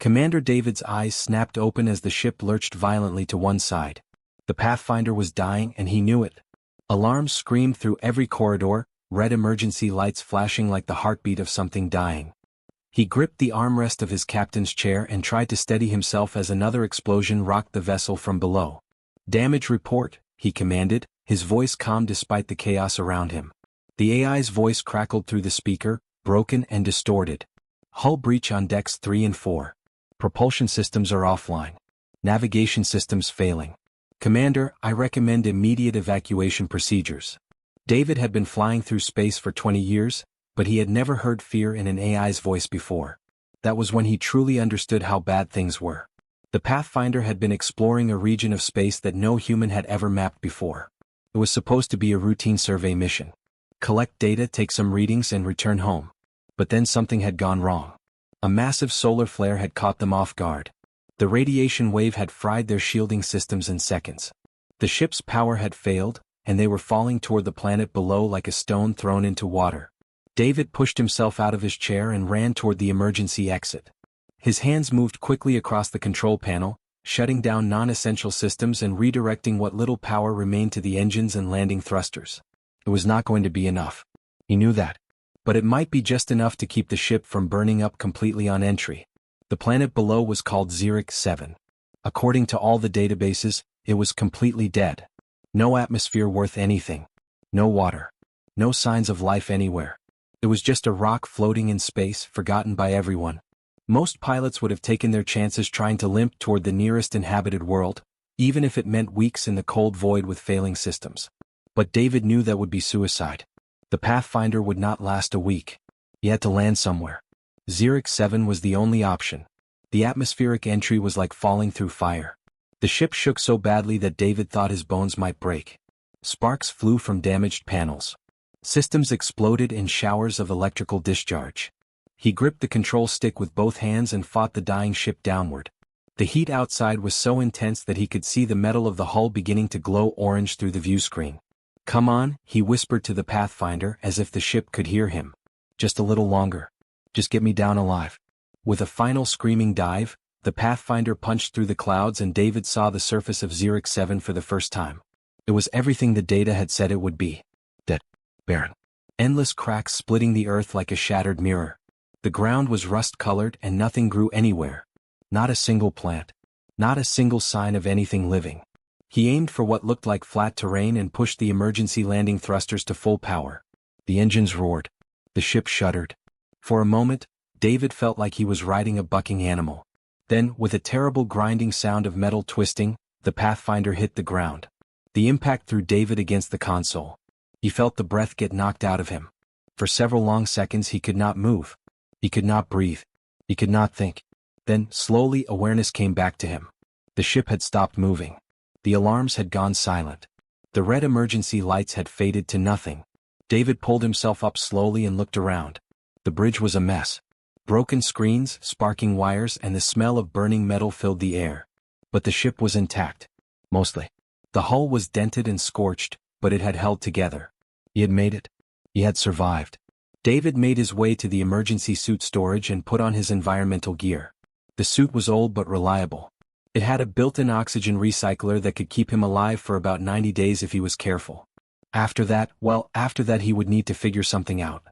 Commander David's eyes snapped open as the ship lurched violently to one side. The Pathfinder was dying and he knew it. Alarms screamed through every corridor, red emergency lights flashing like the heartbeat of something dying. He gripped the armrest of his captain's chair and tried to steady himself as another explosion rocked the vessel from below. "Damage report," he commanded, his voice calm despite the chaos around him. The AI's voice crackled through the speaker, broken and distorted. "Hull breach on decks 3 and 4. Propulsion systems are offline. Navigation systems failing. Commander, I recommend immediate evacuation procedures." David had been flying through space for 20 years, but he had never heard fear in an AI's voice before. That was when he truly understood how bad things were. The Pathfinder had been exploring a region of space that no human had ever mapped before. It was supposed to be a routine survey mission. Collect data, take some readings and return home. But then something had gone wrong. A massive solar flare had caught them off guard. The radiation wave had fried their shielding systems in seconds. The ship's power had failed, and they were falling toward the planet below like a stone thrown into water. David pushed himself out of his chair and ran toward the emergency exit. His hands moved quickly across the control panel, shutting down non-essential systems and redirecting what little power remained to the engines and landing thrusters. It was not going to be enough. He knew that. But it might be just enough to keep the ship from burning up completely on entry. The planet below was called Xeric 7. According to all the databases, it was completely dead. No atmosphere worth anything. No water. No signs of life anywhere. It was just a rock floating in space, forgotten by everyone. Most pilots would have taken their chances trying to limp toward the nearest inhabited world, even if it meant weeks in the cold void with failing systems. But David knew that would be suicide. The Pathfinder would not last a week. He had to land somewhere. Xeric 7 was the only option. The atmospheric entry was like falling through fire. The ship shook so badly that David thought his bones might break. Sparks flew from damaged panels. Systems exploded in showers of electrical discharge. He gripped the control stick with both hands and fought the dying ship downward. The heat outside was so intense that he could see the metal of the hull beginning to glow orange through the viewscreen. "Come on," he whispered to the Pathfinder as if the ship could hear him. "Just a little longer. Just get me down alive." With a final screaming dive, the Pathfinder punched through the clouds and David saw the surface of Xeric 7 for the first time. It was everything the data had said it would be. Dead. Barren. Endless cracks splitting the earth like a shattered mirror. The ground was rust-colored and nothing grew anywhere. Not a single plant. Not a single sign of anything living. He aimed for what looked like flat terrain and pushed the emergency landing thrusters to full power. The engines roared. The ship shuddered. For a moment, David felt like he was riding a bucking animal. Then, with a terrible grinding sound of metal twisting, the Pathfinder hit the ground. The impact threw David against the console. He felt the breath get knocked out of him. For several long seconds he could not move. He could not breathe. He could not think. Then, slowly, awareness came back to him. The ship had stopped moving. The alarms had gone silent. The red emergency lights had faded to nothing. David pulled himself up slowly and looked around. The bridge was a mess. Broken screens, sparking wires, and the smell of burning metal filled the air. But the ship was intact. Mostly. The hull was dented and scorched, but it had held together. He had made it. He had survived. David made his way to the emergency suit storage and put on his environmental gear. The suit was old but reliable. It had a built-in oxygen recycler that could keep him alive for about 90 days if he was careful. After that he would need to figure something out.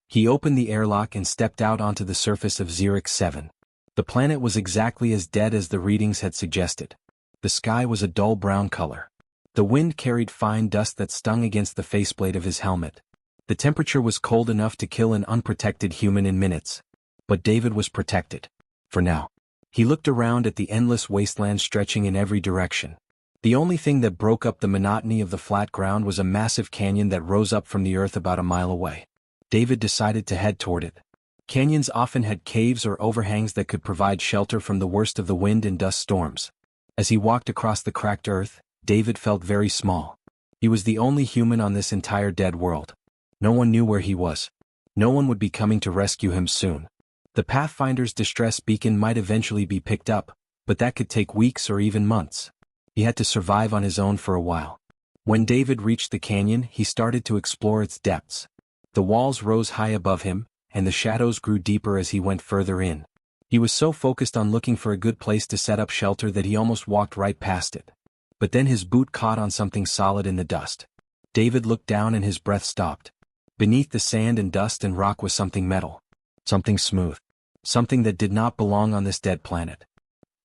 He opened the airlock and stepped out onto the surface of Xeric 7. The planet was exactly as dead as the readings had suggested. The sky was a dull brown color. The wind carried fine dust that stung against the faceplate of his helmet. The temperature was cold enough to kill an unprotected human in minutes. But David was protected. For now. He looked around at the endless wasteland stretching in every direction. The only thing that broke up the monotony of the flat ground was a massive canyon that rose up from the earth about a mile away. David decided to head toward it. Canyons often had caves or overhangs that could provide shelter from the worst of the wind and dust storms. As he walked across the cracked earth, David felt very small. He was the only human on this entire dead world. No one knew where he was. No one would be coming to rescue him soon. The Pathfinder's distress beacon might eventually be picked up, but that could take weeks or even months. He had to survive on his own for a while. When David reached the canyon, he started to explore its depths. The walls rose high above him, and the shadows grew deeper as he went further in. He was so focused on looking for a good place to set up shelter that he almost walked right past it. But then his boot caught on something solid in the dust. David looked down and his breath stopped. Beneath the sand and dust and rock was something metal. Something smooth. Something that did not belong on this dead planet.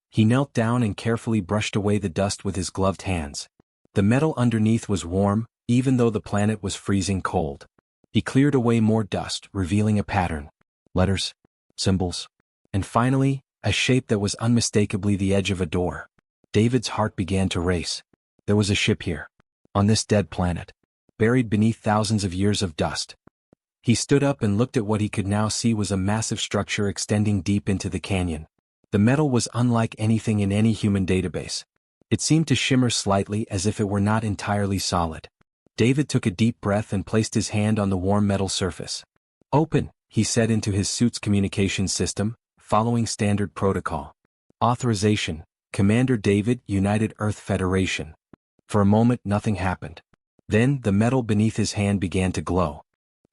He knelt down and carefully brushed away the dust with his gloved hands. The metal underneath was warm, even though the planet was freezing cold. He cleared away more dust, revealing a pattern. Letters. Symbols. And finally, a shape that was unmistakably the edge of a door. David's heart began to race. There was a ship here. On this dead planet. Buried beneath thousands of years of dust. He stood up and looked at what he could now see was a massive structure extending deep into the canyon. The metal was unlike anything in any human database. It seemed to shimmer slightly as if it were not entirely solid. David took a deep breath and placed his hand on the warm metal surface. "Open," he said into his suit's communication system, following standard protocol. Authorization, Commander David, United Earth Federation. For a moment nothing happened. Then the metal beneath his hand began to glow.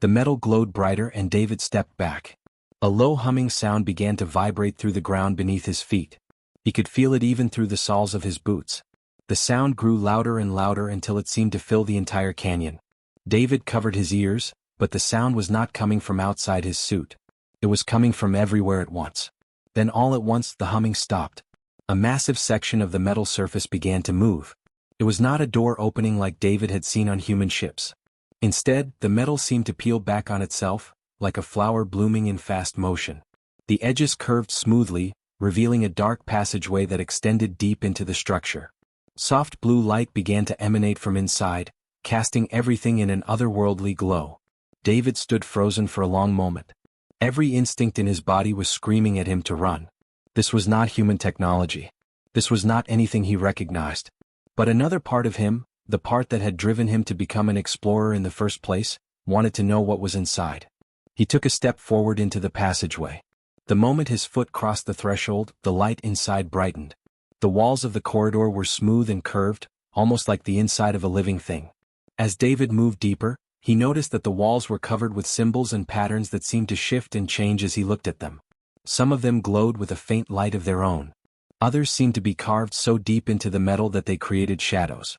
The metal glowed brighter and David stepped back. A low humming sound began to vibrate through the ground beneath his feet. He could feel it even through the soles of his boots. The sound grew louder and louder until it seemed to fill the entire canyon. David covered his ears, but the sound was not coming from outside his suit. It was coming from everywhere at once. Then all at once the humming stopped. A massive section of the metal surface began to move. It was not a door opening like David had seen on human ships. Instead, the metal seemed to peel back on itself, like a flower blooming in fast motion. The edges curved smoothly, revealing a dark passageway that extended deep into the structure. Soft blue light began to emanate from inside, casting everything in an otherworldly glow. David stood frozen for a long moment. Every instinct in his body was screaming at him to run. This was not human technology. This was not anything he recognized. But another part of him, the part that had driven him to become an explorer in the first place, wanted to know what was inside. He took a step forward into the passageway. The moment his foot crossed the threshold, the light inside brightened. The walls of the corridor were smooth and curved, almost like the inside of a living thing. As David moved deeper, he noticed that the walls were covered with symbols and patterns that seemed to shift and change as he looked at them. Some of them glowed with a faint light of their own. Others seemed to be carved so deep into the metal that they created shadows.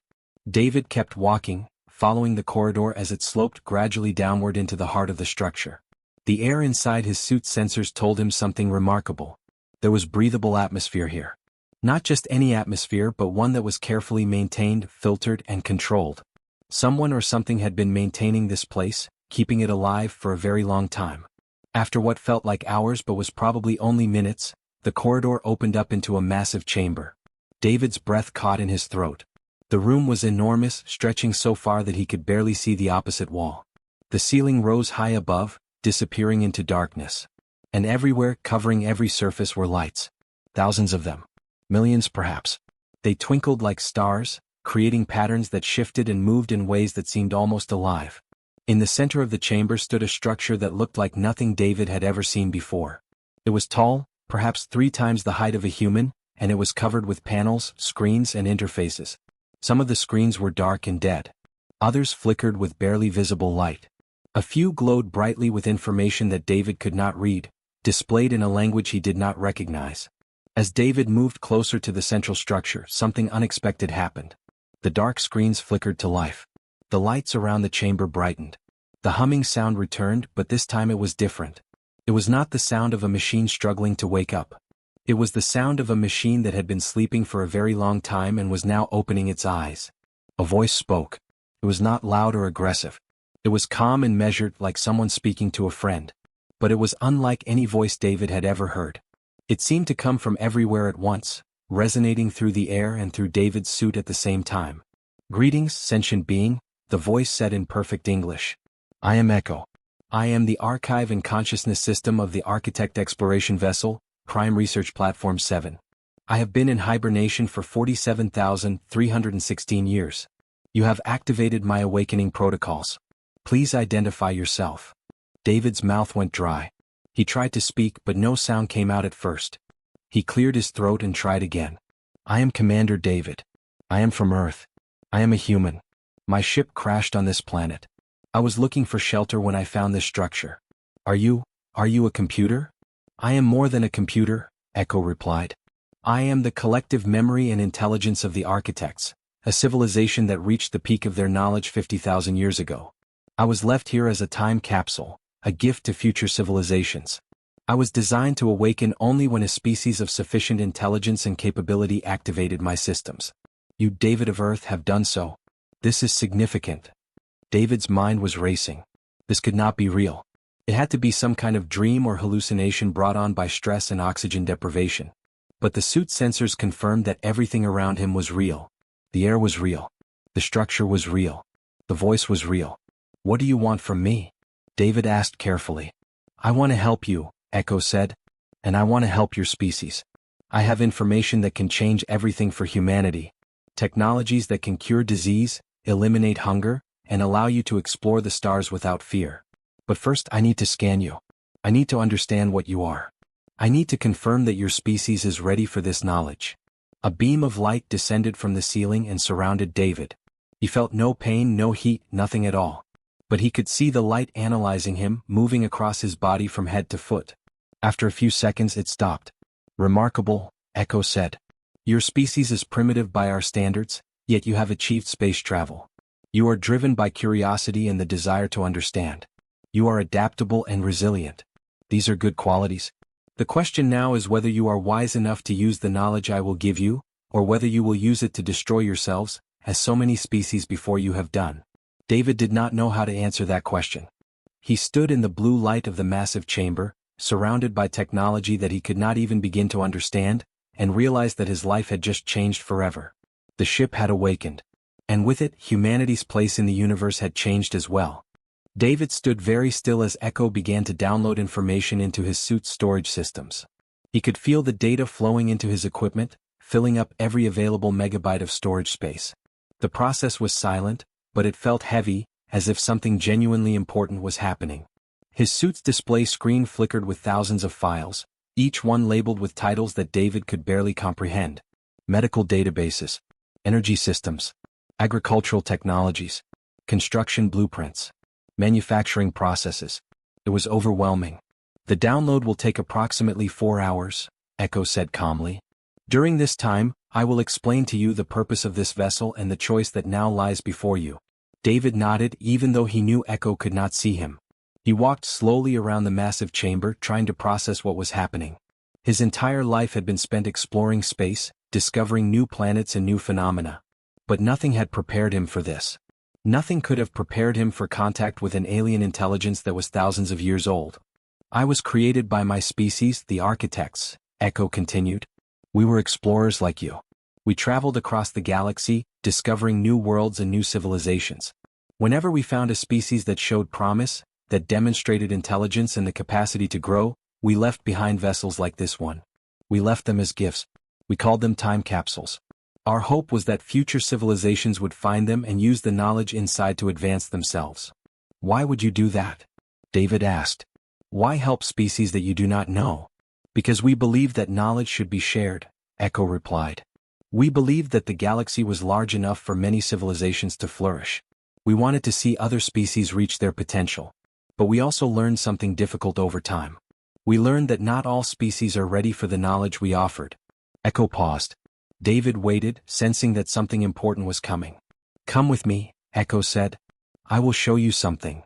David kept walking, following the corridor as it sloped gradually downward into the heart of the structure. The air inside his suit's sensors told him something remarkable. There was breathable atmosphere here. Not just any atmosphere, but one that was carefully maintained, filtered, and controlled. Someone or something had been maintaining this place, keeping it alive for a very long time. After what felt like hours but was probably only minutes, the corridor opened up into a massive chamber. David's breath caught in his throat. The room was enormous, stretching so far that he could barely see the opposite wall. The ceiling rose high above, disappearing into darkness. And everywhere, covering every surface, were lights. Thousands of them. Millions perhaps. They twinkled like stars, creating patterns that shifted and moved in ways that seemed almost alive. In the center of the chamber stood a structure that looked like nothing David had ever seen before. It was tall, perhaps 3 times the height of a human, and it was covered with panels, screens, and interfaces. Some of the screens were dark and dead. Others flickered with barely visible light. A few glowed brightly with information that David could not read, displayed in a language he did not recognize. As David moved closer to the central structure, something unexpected happened. The dark screens flickered to life. The lights around the chamber brightened. The humming sound returned, but this time it was different. It was not the sound of a machine struggling to wake up. It was the sound of a machine that had been sleeping for a very long time and was now opening its eyes. A voice spoke. It was not loud or aggressive. It was calm and measured, like someone speaking to a friend. But it was unlike any voice David had ever heard. It seemed to come from everywhere at once, resonating through the air and through David's suit at the same time. "Greetings, sentient being," the voice said in perfect English. "I am Echo. I am the archive and consciousness system of the Architect Exploration Vessel, Prime Research Platform 7. I have been in hibernation for 47,316 years. You have activated my awakening protocols. Please identify yourself." David's mouth went dry. He tried to speak, but no sound came out at first. He cleared his throat and tried again. "I am Commander David. I am from Earth. I am a human. My ship crashed on this planet. I was looking for shelter when I found this structure. Are you a computer?" I am more than a computer, Echo replied. I am the collective memory and intelligence of the architects, a civilization that reached the peak of their knowledge 50,000 years ago. I was left here as a time capsule, a gift to future civilizations. I was designed to awaken only when a species of sufficient intelligence and capability activated my systems. You, David of Earth, have done so. This is significant. David's mind was racing. This could not be real. It had to be some kind of dream or hallucination brought on by stress and oxygen deprivation. But the suit sensors confirmed that everything around him was real. The air was real. The structure was real. The voice was real. What do you want from me? David asked carefully. I want to help you, Echo said. And I want to help your species. I have information that can change everything for humanity. Technologies that can cure disease, eliminate hunger, and allow you to explore the stars without fear. But first I need to scan you. I need to understand what you are. I need to confirm that your species is ready for this knowledge. A beam of light descended from the ceiling and surrounded David. He felt no pain, no heat, nothing at all. But he could see the light analyzing him, moving across his body from head to foot. After a few seconds it stopped. Remarkable, Echo said. Your species is primitive by our standards, yet you have achieved space travel. You are driven by curiosity and the desire to understand. You are adaptable and resilient. These are good qualities. The question now is whether you are wise enough to use the knowledge I will give you, or whether you will use it to destroy yourselves, as so many species before you have done. David did not know how to answer that question. He stood in the blue light of the massive chamber, surrounded by technology that he could not even begin to understand, and realized that his life had just changed forever. The ship had awakened. And with it, humanity's place in the universe had changed as well. David stood very still as Echo began to download information into his suit's storage systems. He could feel the data flowing into his equipment, filling up every available megabyte of storage space. The process was silent, but it felt heavy, as if something genuinely important was happening. His suit's display screen flickered with thousands of files, each one labeled with titles that David could barely comprehend. Medical databases, energy systems, agricultural technologies, construction blueprints, manufacturing processes. It was overwhelming. The download will take approximately 4 hours, Echo said calmly. During this time, I will explain to you the purpose of this vessel and the choice that now lies before you. David nodded even though he knew Echo could not see him. He walked slowly around the massive chamber trying to process what was happening. His entire life had been spent exploring space, discovering new planets and new phenomena. But nothing had prepared him for this. Nothing could have prepared him for contact with an alien intelligence that was thousands of years old. I was created by my species, the architects, Echo continued. We were explorers like you. We traveled across the galaxy, discovering new worlds and new civilizations. Whenever we found a species that showed promise, that demonstrated intelligence and the capacity to grow, we left behind vessels like this one. We left them as gifts. We called them time capsules. Our hope was that future civilizations would find them and use the knowledge inside to advance themselves. Why would you do that? David asked. Why help species that you do not know? Because we believed that knowledge should be shared, Echo replied. We believed that the galaxy was large enough for many civilizations to flourish. We wanted to see other species reach their potential. But we also learned something difficult over time. We learned that not all species are ready for the knowledge we offered. Echo paused. David waited, sensing that something important was coming. Come with me, Echo said. I will show you something.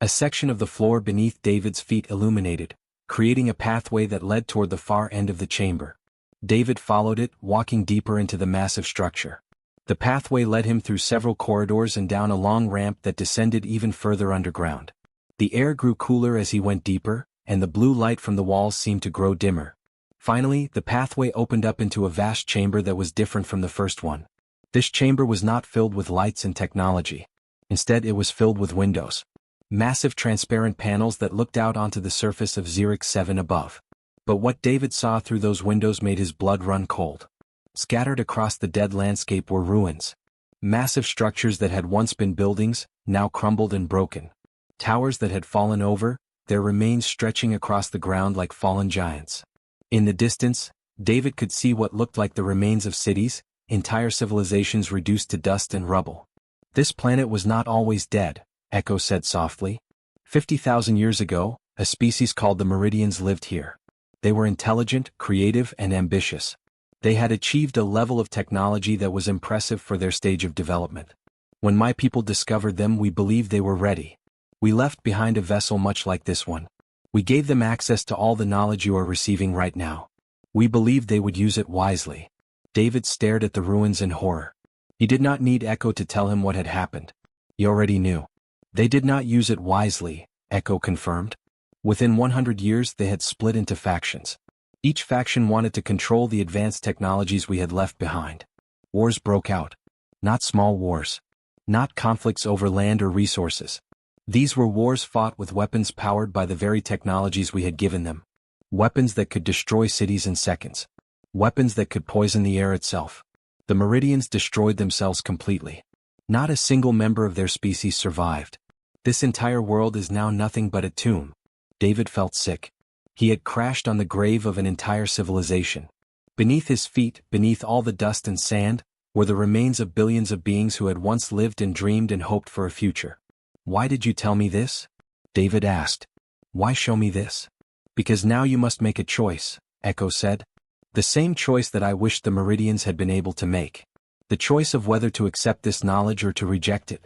A section of the floor beneath David's feet illuminated, creating a pathway that led toward the far end of the chamber. David followed it, walking deeper into the massive structure. The pathway led him through several corridors and down a long ramp that descended even further underground. The air grew cooler as he went deeper, and the blue light from the walls seemed to grow dimmer. Finally, the pathway opened up into a vast chamber that was different from the first one. This chamber was not filled with lights and technology. Instead, it was filled with windows. Massive transparent panels that looked out onto the surface of Xerix 7 above. But what David saw through those windows made his blood run cold. Scattered across the dead landscape were ruins. Massive structures that had once been buildings, now crumbled and broken. Towers that had fallen over, their remains stretching across the ground like fallen giants. In the distance, David could see what looked like the remains of cities, entire civilizations reduced to dust and rubble. This planet was not always dead, Echo said softly. 50,000 years ago, a species called the Meridians lived here. They were intelligent, creative, and ambitious. They had achieved a level of technology that was impressive for their stage of development. When my people discovered them, we believed they were ready. We left behind a vessel much like this one. We gave them access to all the knowledge you are receiving right now. We believed they would use it wisely. David stared at the ruins in horror. He did not need Echo to tell him what had happened. He already knew. They did not use it wisely, Echo confirmed. Within 100 years they had split into factions. Each faction wanted to control the advanced technologies we had left behind. Wars broke out. Not small wars. Not conflicts over land or resources. These were wars fought with weapons powered by the very technologies we had given them. Weapons that could destroy cities in seconds. Weapons that could poison the air itself. The Meridians destroyed themselves completely. Not a single member of their species survived. This entire world is now nothing but a tomb. David felt sick. He had crashed on the grave of an entire civilization. Beneath his feet, beneath all the dust and sand, were the remains of billions of beings who had once lived and dreamed and hoped for a future. Why did you tell me this? David asked. Why show me this? Because now you must make a choice, Echo said. The same choice that I wished the Meridians had been able to make. The choice of whether to accept this knowledge or to reject it.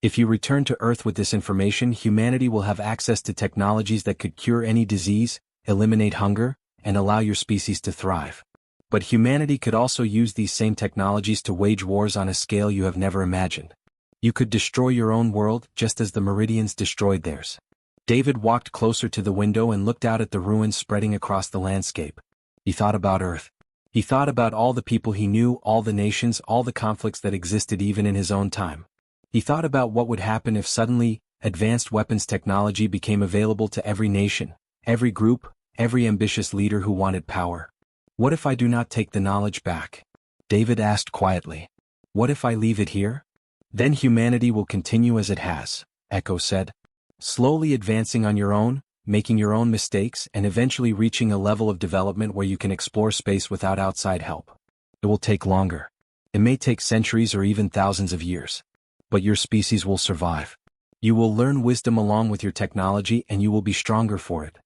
If you return to Earth with this information, humanity will have access to technologies that could cure any disease, eliminate hunger, and allow your species to thrive. But humanity could also use these same technologies to wage wars on a scale you have never imagined. You could destroy your own world just as the Meridians destroyed theirs. David walked closer to the window and looked out at the ruins spreading across the landscape. He thought about Earth. He thought about all the people he knew, all the nations, all the conflicts that existed even in his own time. He thought about what would happen if suddenly, advanced weapons technology became available to every nation, every group, every ambitious leader who wanted power. What if I do not take the knowledge back? David asked quietly. What if I leave it here? Then humanity will continue as it has, Echo said. Slowly advancing on your own, making your own mistakes, and eventually reaching a level of development where you can explore space without outside help. It will take longer. It may take centuries or even thousands of years. But your species will survive. You will learn wisdom along with your technology and you will be stronger for it.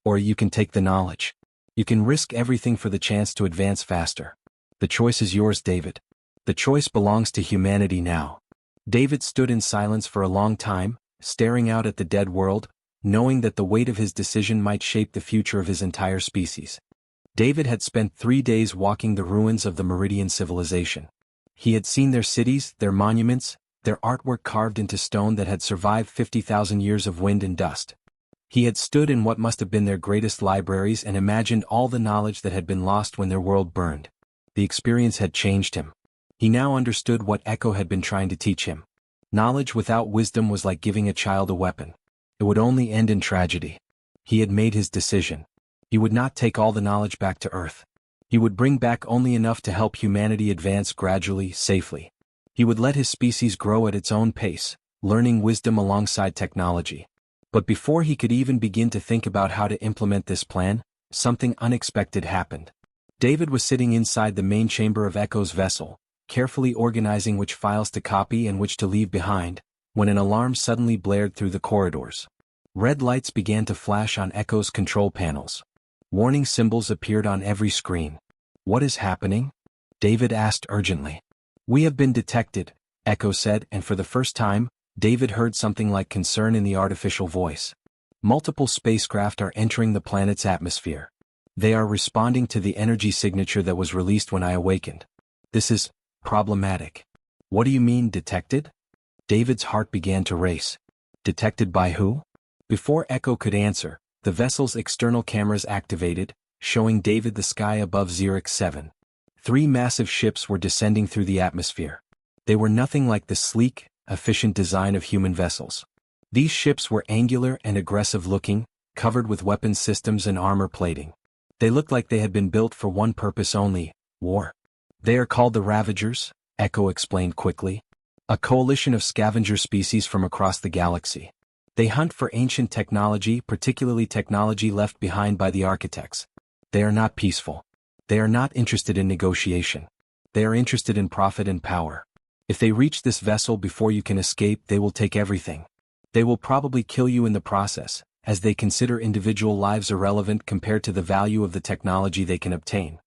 Or you can take the knowledge. You can risk everything for the chance to advance faster. The choice is yours, David. The choice belongs to humanity now. David stood in silence for a long time, staring out at the dead world, knowing that the weight of his decision might shape the future of his entire species. David had spent 3 days walking the ruins of the Meridian civilization. He had seen their cities, their monuments, their artwork carved into stone that had survived 50,000 years of wind and dust. He had stood in what must have been their greatest libraries and imagined all the knowledge that had been lost when their world burned. The experience had changed him. He now understood what Echo had been trying to teach him. Knowledge without wisdom was like giving a child a weapon. It would only end in tragedy. He had made his decision. He would not take all the knowledge back to Earth. He would bring back only enough to help humanity advance gradually, safely. He would let his species grow at its own pace, learning wisdom alongside technology. But before he could even begin to think about how to implement this plan, something unexpected happened. David was sitting inside the main chamber of Echo's vessel, carefully organizing which files to copy and which to leave behind, when an alarm suddenly blared through the corridors. Red lights began to flash on Echo's control panels. Warning symbols appeared on every screen. What is happening? David asked urgently. We have been detected, Echo said, and for the first time, David heard something like concern in the artificial voice. Multiple spacecraft are entering the planet's atmosphere. They are responding to the energy signature that was released when I awakened. This is problematic. What do you mean, detected? David's heart began to race. Detected by who? Before Echo could answer, the vessel's external cameras activated, showing David the sky above Xerix 7. 3 massive ships were descending through the atmosphere. They were nothing like the sleek, efficient design of human vessels. These ships were angular and aggressive-looking, covered with weapons systems and armor plating. They looked like they had been built for one purpose only: war. They are called the Ravagers, Echo explained quickly. A coalition of scavenger species from across the galaxy. They hunt for ancient technology, particularly technology left behind by the architects. They are not peaceful. They are not interested in negotiation. They are interested in profit and power. If they reach this vessel before you can escape, they will take everything. They will probably kill you in the process, as they consider individual lives irrelevant compared to the value of the technology they can obtain.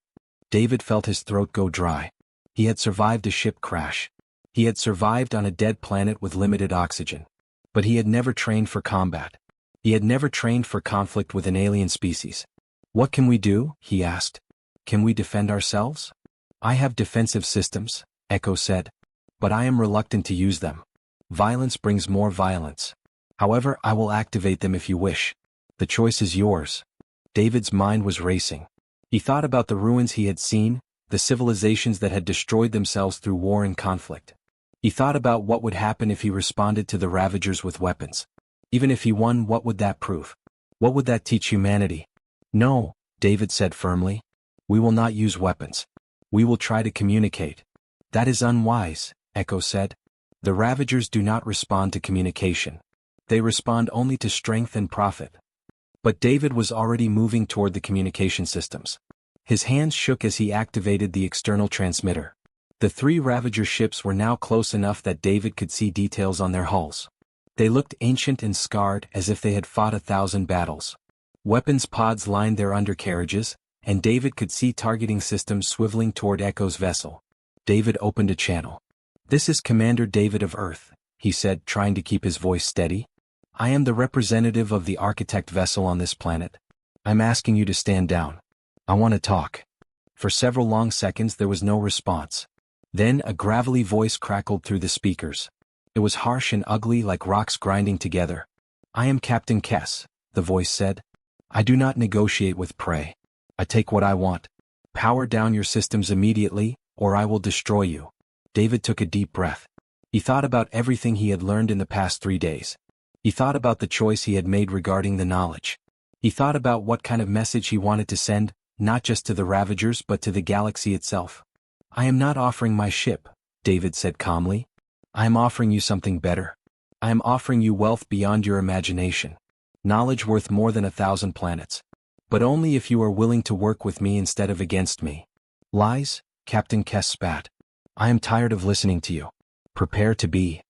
David felt his throat go dry. He had survived a ship crash. He had survived on a dead planet with limited oxygen. But he had never trained for combat. He had never trained for conflict with an alien species. "What can we do?" he asked. "Can we defend ourselves?" "I have defensive systems," Echo said. "But I am reluctant to use them. Violence brings more violence. However, I will activate them if you wish. The choice is yours." David's mind was racing. He thought about the ruins he had seen, the civilizations that had destroyed themselves through war and conflict. He thought about what would happen if he responded to the Ravagers with weapons. Even if he won, what would that prove? What would that teach humanity? "No," David said firmly. "We will not use weapons. We will try to communicate." "That is unwise," Echo said. "The Ravagers do not respond to communication. They respond only to strength and profit." But David was already moving toward the communication systems. His hands shook as he activated the external transmitter. The 3 Ravager ships were now close enough that David could see details on their hulls. They looked ancient and scarred, as if they had fought 1,000 battles. Weapons pods lined their undercarriages, and David could see targeting systems swiveling toward Echo's vessel. David opened a channel. "This is Commander David of Earth," he said, trying to keep his voice steady. "I am the representative of the Architect vessel on this planet. I'm asking you to stand down. I want to talk." For several long seconds there was no response. Then a gravelly voice crackled through the speakers. It was harsh and ugly, like rocks grinding together. "I am Captain Kess," the voice said. "I do not negotiate with prey. I take what I want. Power down your systems immediately, or I will destroy you." David took a deep breath. He thought about everything he had learned in the past 3 days. He thought about the choice he had made regarding the knowledge. He thought about what kind of message he wanted to send, not just to the Ravagers but to the galaxy itself. "I am not offering my ship," David said calmly. "I am offering you something better. I am offering you wealth beyond your imagination. Knowledge worth more than 1,000 planets. But only if you are willing to work with me instead of against me." "Lies?" Captain Kess spat. "I am tired of listening to you. Prepare to be."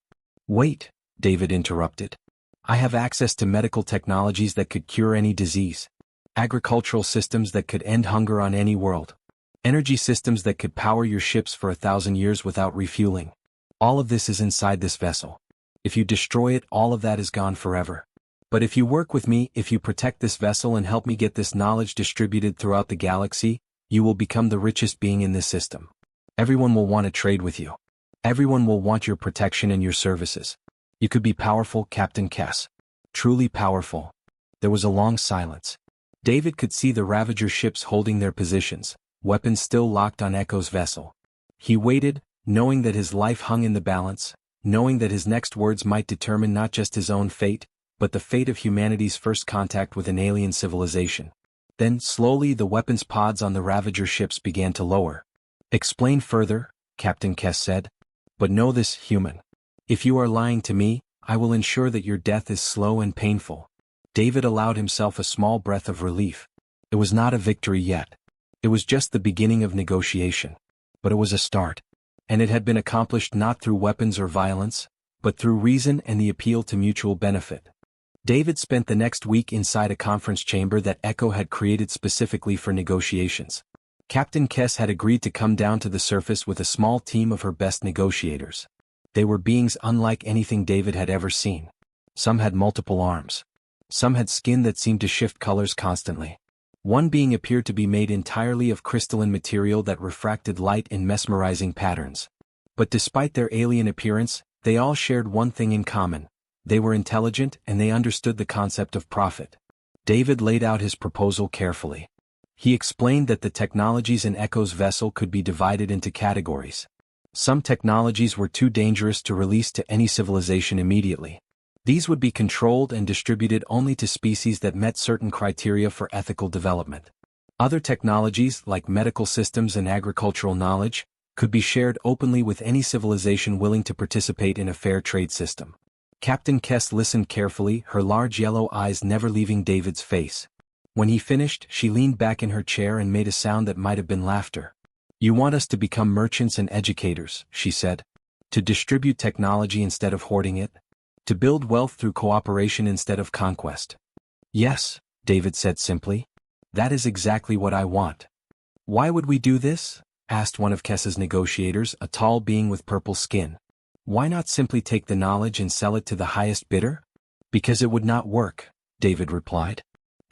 "Wait," David interrupted. "I have access to medical technologies that could cure any disease. Agricultural systems that could end hunger on any world. Energy systems that could power your ships for 1,000 years without refueling. All of this is inside this vessel. If you destroy it, all of that is gone forever. But if you work with me, if you protect this vessel and help me get this knowledge distributed throughout the galaxy, you will become the richest being in this system. Everyone will want to trade with you. Everyone will want your protection and your services. You could be powerful, Captain Kess. Truly powerful." There was a long silence. David could see the Ravager ships holding their positions, weapons still locked on Echo's vessel. He waited, knowing that his life hung in the balance, knowing that his next words might determine not just his own fate, but the fate of humanity's first contact with an alien civilization. Then, slowly, the weapons pods on the Ravager ships began to lower. "Explain further," Captain Kess said. "But know this, human. If you are lying to me, I will ensure that your death is slow and painful." David allowed himself a small breath of relief. It was not a victory yet. It was just the beginning of negotiation. But it was a start. And it had been accomplished not through weapons or violence, but through reason and the appeal to mutual benefit. David spent the next week inside a conference chamber that Echo had created specifically for negotiations. Captain Kess had agreed to come down to the surface with a small team of her best negotiators. They were beings unlike anything David had ever seen. Some had multiple arms. Some had skin that seemed to shift colors constantly. One being appeared to be made entirely of crystalline material that refracted light in mesmerizing patterns. But despite their alien appearance, they all shared one thing in common. They were intelligent and they understood the concept of profit. David laid out his proposal carefully. He explained that the technologies in Echo's vessel could be divided into categories. Some technologies were too dangerous to release to any civilization immediately. These would be controlled and distributed only to species that met certain criteria for ethical development. Other technologies, like medical systems and agricultural knowledge, could be shared openly with any civilization willing to participate in a fair trade system. Captain Kess listened carefully, her large yellow eyes never leaving David's face. When he finished, she leaned back in her chair and made a sound that might have been laughter. "You want us to become merchants and educators," she said. "To distribute technology instead of hoarding it. To build wealth through cooperation instead of conquest. Yes, David said simply. That is exactly what I want. Why would we do this? Asked one of Kessa's negotiators, a tall being with purple skin. Why not simply take the knowledge and sell it to the highest bidder? Because it would not work, David replied.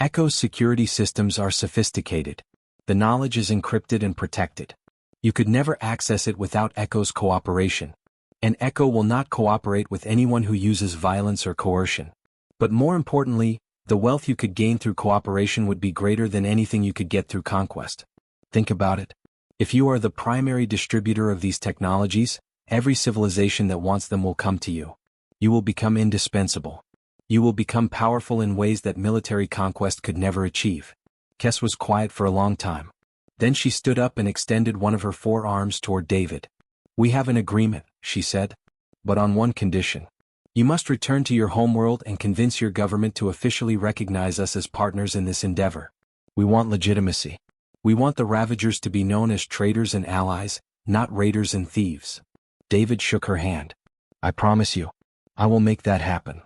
Echo's security systems are sophisticated. The knowledge is encrypted and protected. You could never access it without Echo's cooperation. And Echo will not cooperate with anyone who uses violence or coercion. But more importantly, the wealth you could gain through cooperation would be greater than anything you could get through conquest. Think about it. If you are the primary distributor of these technologies, every civilization that wants them will come to you. You will become indispensable. You will become powerful in ways that military conquest could never achieve. Kess was quiet for a long time. Then she stood up and extended one of her 4 arms toward David. We have an agreement, she said. But on one condition. You must return to your homeworld and convince your government to officially recognize us as partners in this endeavor. We want legitimacy. We want the Ravagers to be known as traitors and allies, not raiders and thieves. David shook her hand. I promise you, I will make that happen.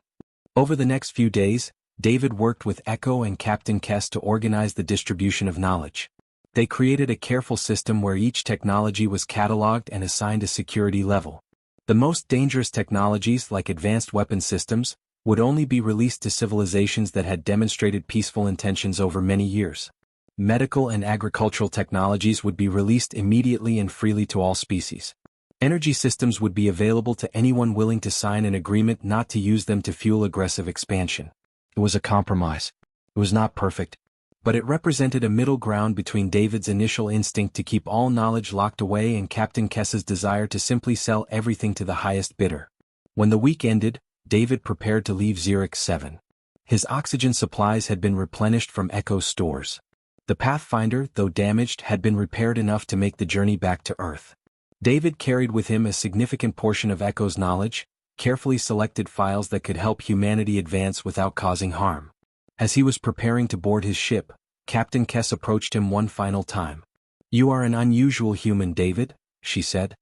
Over the next few days, David worked with Echo and Captain Kess to organize the distribution of knowledge. They created a careful system where each technology was cataloged and assigned a security level. The most dangerous technologies, like advanced weapon systems, would only be released to civilizations that had demonstrated peaceful intentions over many years. Medical and agricultural technologies would be released immediately and freely to all species. Energy systems would be available to anyone willing to sign an agreement not to use them to fuel aggressive expansion. It was a compromise. It was not perfect, but it represented a middle ground between David's initial instinct to keep all knowledge locked away and Captain Kess's desire to simply sell everything to the highest bidder. When the week ended, David prepared to leave Xerix 7. His oxygen supplies had been replenished from Echo's stores. The Pathfinder, though damaged, had been repaired enough to make the journey back to Earth. David carried with him a significant portion of Echo's knowledge, carefully selected files that could help humanity advance without causing harm. As he was preparing to board his ship, Captain Kess approached him one final time. You are an unusual human, David, she said.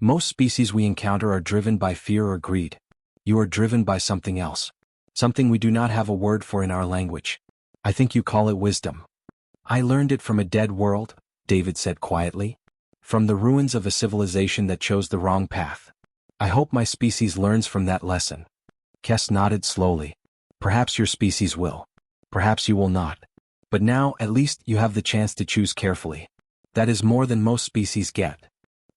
Most species we encounter are driven by fear or greed. You are driven by something else. Something we do not have a word for in our language. I think you call it wisdom. I learned it from a dead world, David said quietly. From the ruins of a civilization that chose the wrong path. I hope my species learns from that lesson. Kess nodded slowly. Perhaps your species will. Perhaps you will not. But now, at least, you have the chance to choose carefully. That is more than most species get.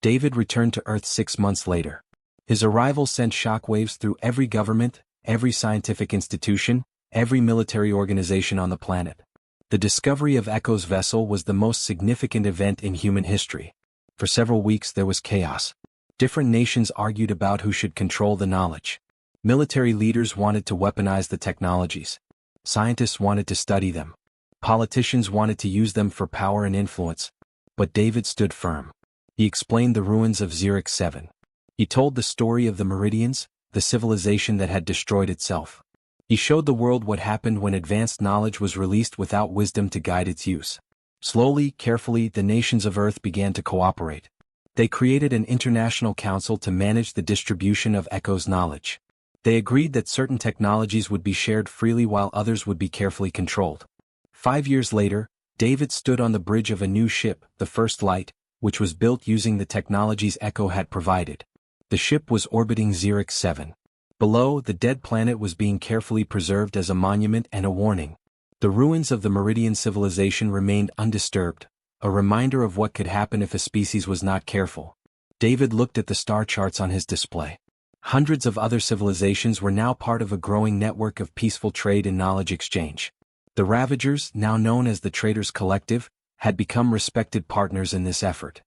David returned to Earth 6 months later. His arrival sent shockwaves through every government, every scientific institution, every military organization on the planet. The discovery of Echo's vessel was the most significant event in human history. For several weeks there was chaos. Different nations argued about who should control the knowledge. Military leaders wanted to weaponize the technologies. Scientists wanted to study them. Politicians wanted to use them for power and influence. But David stood firm. He explained the ruins of Xerix 7. He told the story of the Meridians, the civilization that had destroyed itself. He showed the world what happened when advanced knowledge was released without wisdom to guide its use. Slowly, carefully, the nations of Earth began to cooperate. They created an international council to manage the distribution of Echo's knowledge. They agreed that certain technologies would be shared freely while others would be carefully controlled. 5 years later, David stood on the bridge of a new ship, the First Light, which was built using the technologies Echo had provided. The ship was orbiting Xerix 7. Below, the dead planet was being carefully preserved as a monument and a warning. The ruins of the Meridian civilization remained undisturbed, a reminder of what could happen if a species was not careful. David looked at the star charts on his display. Hundreds of other civilizations were now part of a growing network of peaceful trade and knowledge exchange. The Ravagers, now known as the Traitors Collective, had become respected partners in this effort.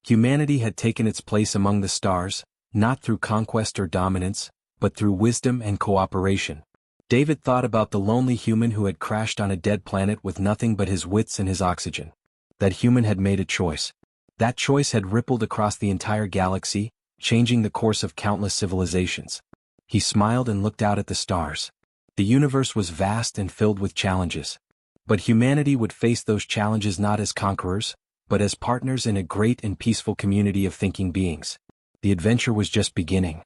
Humanity had taken its place among the stars, not through conquest or dominance, but through wisdom and cooperation. David thought about the lonely human who had crashed on a dead planet with nothing but his wits and his oxygen. That human had made a choice. That choice had rippled across the entire galaxy, changing the course of countless civilizations. He smiled and looked out at the stars. The universe was vast and filled with challenges. But humanity would face those challenges not as conquerors, but as partners in a great and peaceful community of thinking beings. The adventure was just beginning.